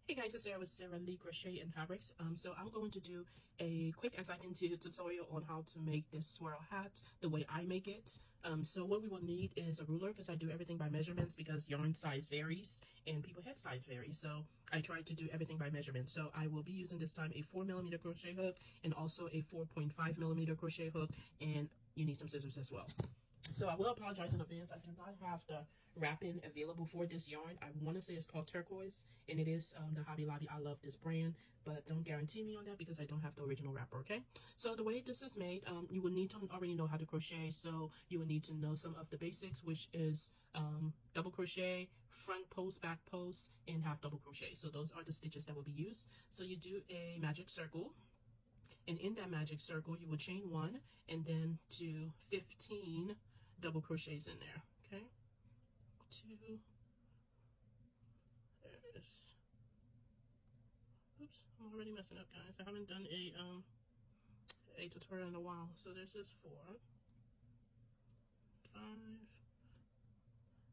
Hey guys, it's Sarah with Sarah Lee Crochet and Fabrics. So I'm going to do a quick insight into a tutorial on how to make this swirl hat the way I make it. So what we will need is a ruler, because I do everything by measurements because yarn size varies and people head size varies. So I try to do everything by measurement. So I will be using this time a 4mm crochet hook and also a 4.5mm crochet hook, and you need some scissors as well. So I will apologize in advance. I do not have the wrapping available for this yarn. I want to say it's called Turquoise, and it is the Hobby Lobby. I love this brand, but don't guarantee me on that because I don't have the original wrapper, okay? So the way this is made, you will need to already know how to crochet. So you will need to know some of the basics, which is double crochet, front post, back post, and half double crochet. So those are the stitches that will be used. So you do a magic circle. And in that magic circle, you will chain 1 and then do 15 double crochets in there. Okay, 2. There's. Oops, I'm already messing up, guys. I haven't done a tutorial in a while. So this is 4, 5,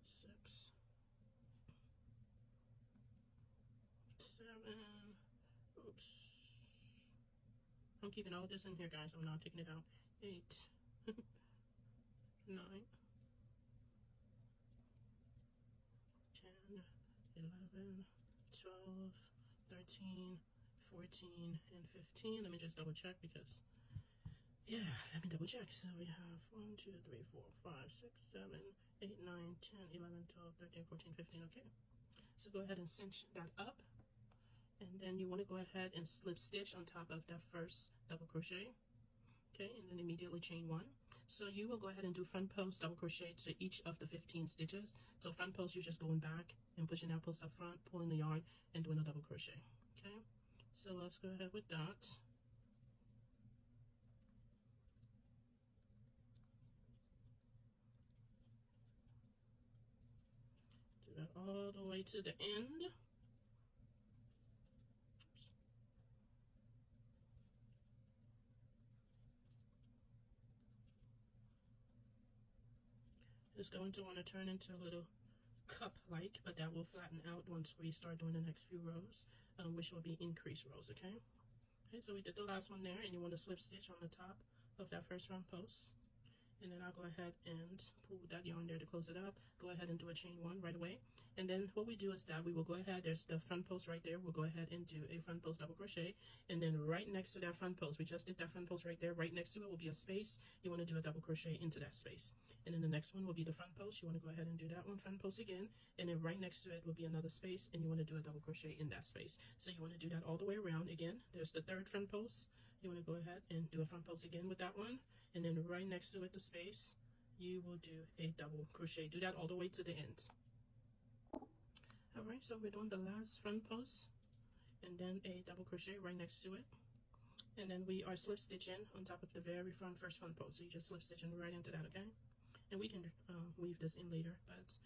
6, 7. Oops. I'm keeping all this in here, guys. I'm not taking it out. 8, 9, 10, 11, 12, 13, 14, and 15. Let me just double check because, yeah, let me double check. So we have 1, 2, 3, 4, 5, 6, 7, 8, 9, 10, 11, 12, 13, 14, 15. Okay. So go ahead and cinch that up. And then you want to go ahead and slip stitch on top of that first double crochet. Okay, and then immediately chain 1. So you will go ahead and do front post double crochet to each of the 15 stitches. So front post, you're just going back and pushing that post up front, pulling the yarn, and doing a double crochet. Okay, so let's go ahead with that. Do that all the way to the end. It's going to want to turn into a little cup-like, but that will flatten out once we start doing the next few rows, which will be increased rows, okay? Okay, so we did the last one there, and you want to slip stitch on the top of that first front post. And then I'll go ahead and pull that yarn there to close it up. Go ahead and do a chain 1 right away. And then what we do is that we will go ahead, there's the front post right there. We'll go ahead and do a front post double crochet. And then right next to that front post, we just did that front post right there. Right next to it will be a space. You want to do a double crochet into that space. And then the next one will be the front post. You want to go ahead and do that one, front post again. And then right next to it will be another space, and you want to do a double crochet in that space. So you want to do that all the way around. Again, there's the third front post. You want to go ahead and do a front post again with that one. And then right next to it, the space, you will do a double crochet. Do that all the way to the end. All right, so we're doing the last front post and then a double crochet right next to it, and then we are slip stitching on top of the very first front post. So you just slip stitching right into that, okay? And we can weave this in later, but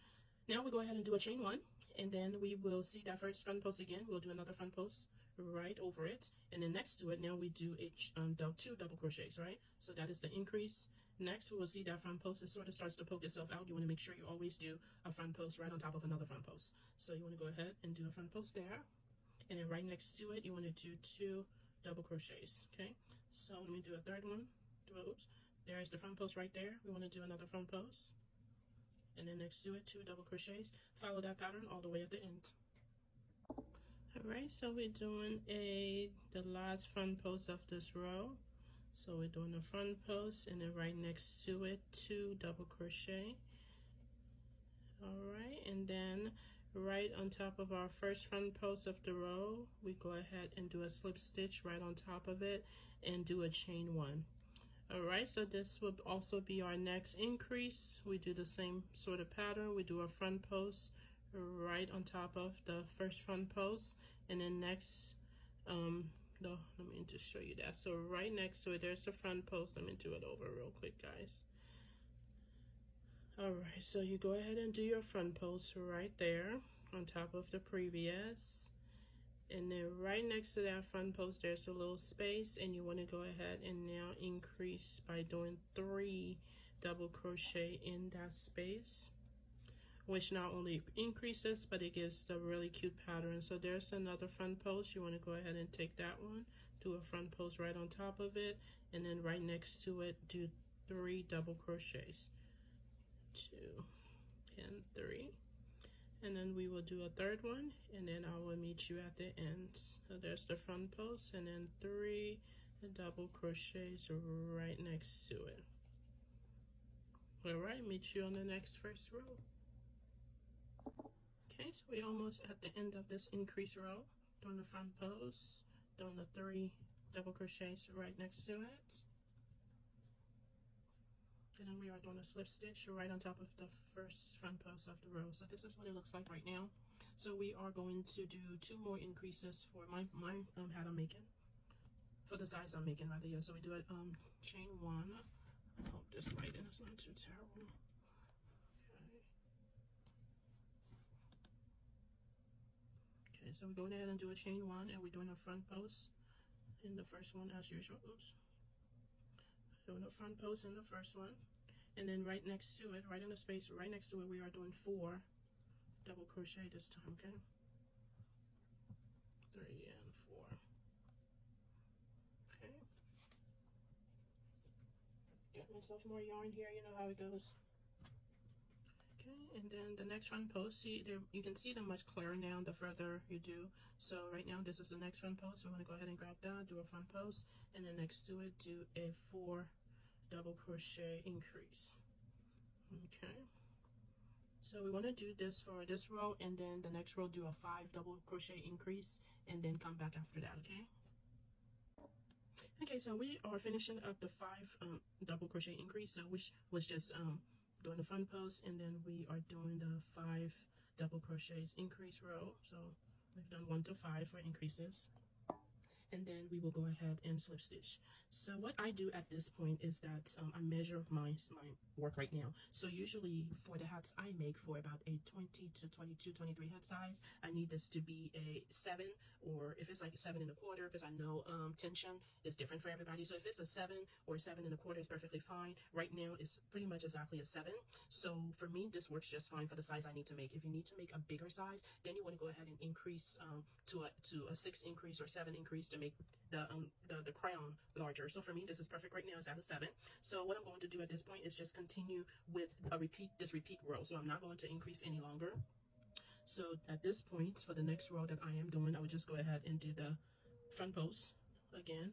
now we go ahead and do a chain 1, and then we will see that first front post again. We'll do another front post right over it, and then next to it, now we do a 2 double crochets, right? So that is the increase. Next, we will see that front post, it sort of starts to poke itself out. You want to make sure you always do a front post right on top of another front post. So you want to go ahead and do a front post there, and then right next to it, you want to do 2 double crochets, okay? So let me do a third one. Oops, there's the front post right there. We want to do another front post, and then next to it, 2 double crochets. Follow that pattern all the way at the end. All right, so we're doing the last front post of this row. So we're doing the front post, and then right next to it, 2 double crochet. All right, and then right on top of our first front post of the row, we go ahead and do a slip stitch right on top of it and do a chain 1. All right, so this will also be our next increase. We do the same sort of pattern. We do a front post right on top of the first front post, and then next, no, let me just show you that. So right next to it, there's the front post. Let me do it over real quick, guys. All right, so you go ahead and do your front post right there on top of the previous. And then right next to that front post, there's a little space, and you want to go ahead and now increase by doing 3 double crochet in that space. which not only increases, but it gives the really cute pattern. So there's another front post. You want to go ahead and take that one, do a front post right on top of it, and then right next to it, do 3 double crochets, 2 and 3. And then we will do a third one, and then I will meet you at the ends. So there's the front post, and then 3 double crochets right next to it. Alright, meet you on the next first row. Okay, so we're almost at the end of this increase row. Doing the front post, doing the 3 double crochets right next to it. And then we are doing a slip stitch right on top of the first front post of the row. So this is what it looks like right now. So we are going to do 2 more increases for my hat I'm making. For the size I'm making rather, yeah. So we do it chain 1. I hope this lighting is not too terrible. Okay, so we're going ahead and do a chain 1, and we're doing a front post in the first one as usual. Oops. Doing a front post in the first one, and then right next to it, right in the space right next to it, we are doing 4 double crochet this time. Okay, 3 and 4. Okay, get myself more yarn here, you know how it goes. Okay, and then the next front post, see there, you can see them much clearer now the further you do. So right now this is the next front post, so I'm going to go ahead and grab that, do a front post, and then next to it do a 4 double crochet increase. Okay, so we want to do this for this row, and then the next row do a 5 double crochet increase, and then come back after that. Okay, so we are finishing up the 5 double crochet increase, so which was just doing the front post, and then we are doing the 5 double crochets increase row. So we've done 1 to 5 for increases, and then we will go ahead and slip stitch. So what I do at this point is that I measure my work right now. So usually for the hats I make for about a 20 to 22, 23 head size, I need this to be a 7, or if it's like 7 1/4, because I know tension is different for everybody. So if it's a 7 or 7 1/4 is perfectly fine. Right now it's pretty much exactly a 7. So for me, this works just fine for the size I need to make. If you need to make a bigger size, then you want to go ahead and increase to a 6 increase or 7 increase to make the crown larger. So for me, this is perfect right now. It's at a 7. So what I'm going to do at this point is just continue with this repeat row. So I'm not going to increase any longer. So at this point, for the next row that I am doing, I would just go ahead and do the front post again,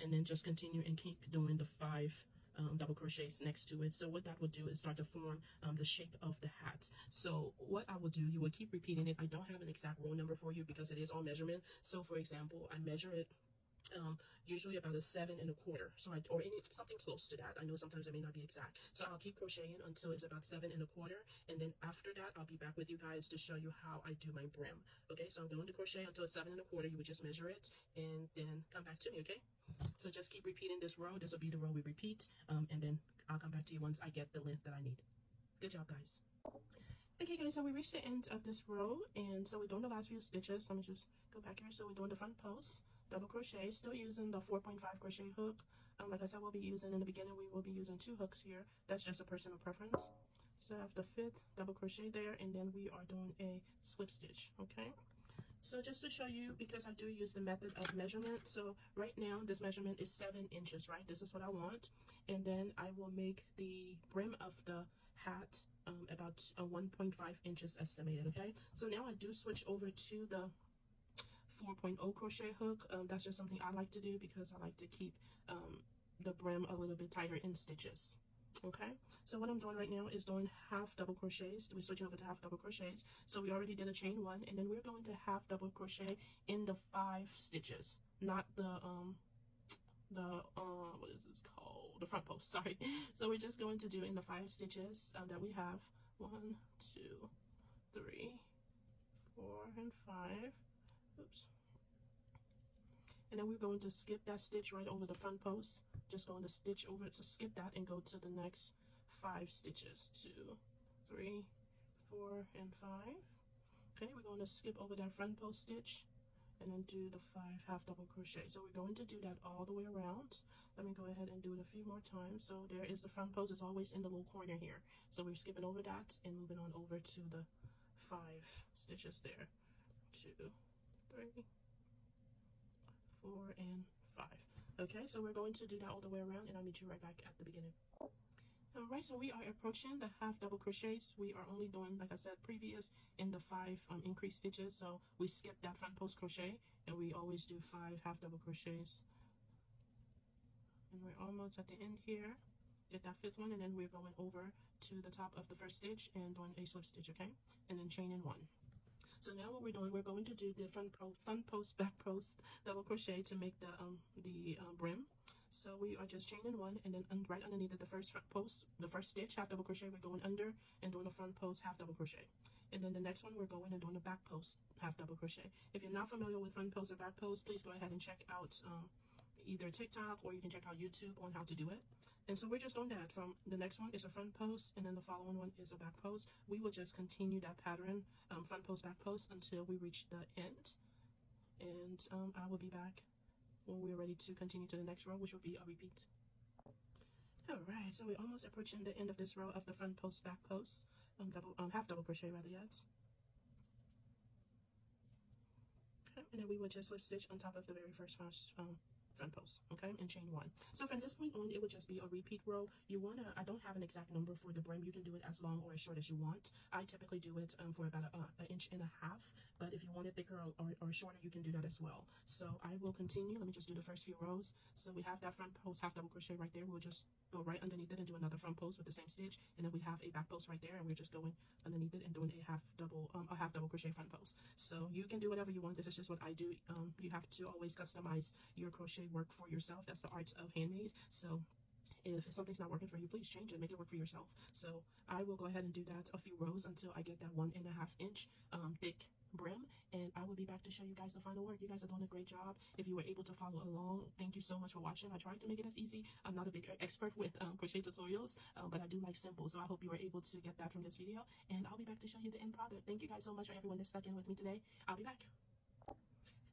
and then just continue and keep doing the 5 double crochets next to it. So what that will do is start to form the shape of the hat. So what I will do, you will keep repeating it. I don't have an exact row number for you because it is all measurement. So for example, I measure it usually about a 7 1/4, so something close to that. I know sometimes it may not be exact, so I'll keep crocheting until it's about 7 1/4, and then after that I'll be back with you guys to show you how I do my brim. Okay, so I'm going to crochet until 7 1/4. You would just measure it and then come back to me. Okay, so just keep repeating this row. This will be the row we repeat, and then I'll come back to you once I get the length that I need. Good job, guys. Okay guys, so we reached the end of this row, and so we're doing the last few stitches. Let me just go back here. So we're doing the front post, double crochet, still using the 4.5 crochet hook. Like I said, we'll be using, in the beginning we will be using 2 hooks here. That's just a personal preference. So I have the 5th double crochet there, and then we are doing a slip stitch. Okay, so just to show you, because I do use the method of measurement, so right now this measurement is 7 inches, right? This is what I want, and then I will make the brim of the hat about 1.5 inches estimated. Okay, so now I do switch over to the 4.0 crochet hook. That's just something I like to do because I like to keep the brim a little bit tighter in stitches. Okay, so what I'm doing right now is doing half double crochets. We're switching over to half double crochets. So we already did a chain 1, and then we're going to half double crochet in the 5 stitches, not the what is this called, the front post, sorry. So we're just going to do in the 5 stitches that we have 1, 2, 3, 4, and 5. Oops. And then we're going to skip that stitch right over the front post. Just going to stitch over to skip that and go to the next 5 stitches. 2, 3, 4, and 5. Okay, we're going to skip over that front post stitch and then do the 5 half double crochet. So we're going to do that all the way around. Let me go ahead and do it a few more times. So there is the front post is always in the little corner here. So we're skipping over that and moving on over to the 5 stitches there. 2, 3, 4, and 5. Okay, so we're going to do that all the way around, and I'll meet you right back at the beginning. Alright, so we are approaching the half double crochets. We are only doing, like I said previous, in the 5 increased stitches. So we skip that front post crochet, and we always do 5 half double crochets. And we're almost at the end here. Get that 5th one, and then we're going over to the top of the first stitch and doing a slip stitch, okay? And then chain in 1. So now what we're doing, we're going to do the front post, back post, double crochet to make the brim. So we are just chaining 1, and then right underneath it, the first front post, the first stitch, half double crochet, we're going under and doing a front post, half double crochet. And then the next one, we're going and doing a back post, half double crochet. If you're not familiar with front post or back post, please go ahead and check out either TikTok or you can check out YouTube on how to do it. And so we're just doing that. From the next one is a front post, and then the following one is a back post. We will just continue that pattern, front post, back post, until we reach the end. And I will be back when we're ready to continue to the next row, which will be a repeat. Alright, so we're almost approaching the end of this row of the front post, back post, half double crochet rather yet. Okay, and then we will just slip stitch on top of the very first front post, okay, and chain 1. So from this point on, it would just be a repeat row. You want to, I don't have an exact number for the brim. You can do it as long or as short as you want. I typically do it for about an inch and a half, but if you want it thicker or shorter, you can do that as well. So I will continue. Let me just do the first few rows. So we have that front post, half double crochet right there. We'll just go right underneath it and do another front post with the same stitch, and then we have a back post right there, and we're just going underneath it and doing a half double crochet front post. So you can do whatever you want. This is just what I do. You have to always customize your crochet work for yourself. That's the art of handmade. So if something's not working for you, please change it, make it work for yourself. So I will go ahead and do that a few rows until I get that 1.5 inch thick brim, and I will be back to show you guys the final work. You guys are doing a great job. If you were able to follow along, thank you so much for watching. I tried to make it as easy. I'm not a big expert with crochet tutorials, but I do like simple, so I hope you were able to get that from this video, and I'll be back to show you the end product. Thank you guys so much for everyone that stuck in with me today. I'll be back.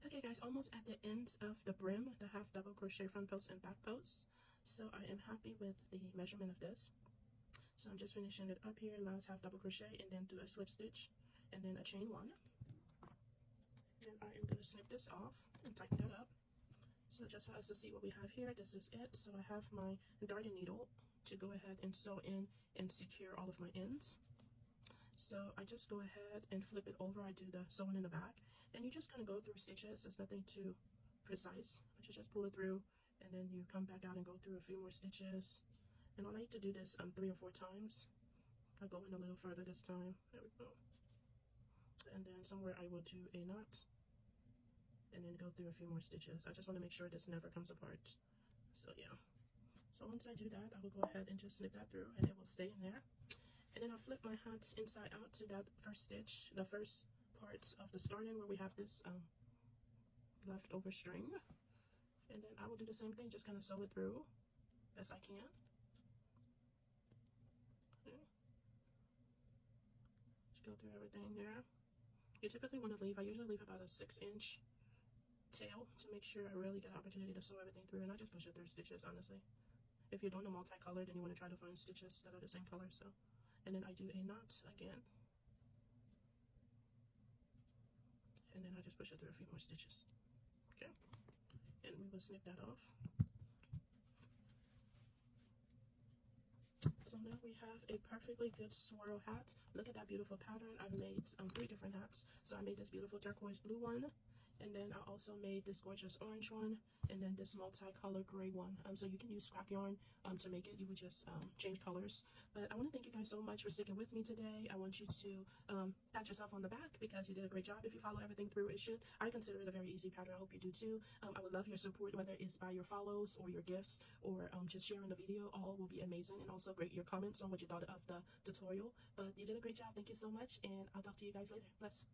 Okay guys, almost at the end of the brim, the half double crochet front post and back post. So I am happy with the measurement of this. So I'm just finishing it up here, last half double crochet, and then do a slip stitch and then a chain 1. And I am going to snip this off and tighten that up. So just for us to see what we have here, this is it. So I have my darting needle to go ahead and sew in and secure all of my ends. So I just go ahead and flip it over. I do the sewing in the back, and you're just going to go through stitches. It's nothing too precise, but you just pull it through, and then you come back out and go through a few more stitches. And I like to do this 3 or 4 times. I'll go in a little further this time. There we go. And then somewhere I will do a knot, and then go through a few more stitches. I just want to make sure this never comes apart. So yeah. So once I do that, I will go ahead and just snip that through, and it will stay in there. And then I'll flip my hat inside out to that first stitch, the first parts of the starting where we have this leftover string. And then I will do the same thing, just kind of sew it through as I can. Okay. Just go through everything there. You typically want to leave, I usually leave about a 6-inch tail to make sure I really get an opportunity to sew everything through, and I just push it through stitches, honestly. If you're doing a multicolored, then you want to try to find stitches that are the same color, so. And then I do a knot again. And then I just push it through a few more stitches. Okay. And we will snip that off. So now we have a perfectly good swirl hat. Look at that beautiful pattern. I've made 3 different hats. So I made this beautiful turquoise blue one, and then I also made this gorgeous orange one, and then this multicolored gray one. So you can use scrap yarn to make it. You would just change colors. But I want to thank you guys so much for sticking with me today. I want you to pat yourself on the back because you did a great job. If you follow everything through, I consider it a very easy pattern. I hope you do too. I would love your support, whether it's by your follows or your gifts or just sharing the video. All will be amazing, and also great your comments on what you thought of the tutorial. But you did a great job. Thank you so much, and I'll talk to you guys later. Bless.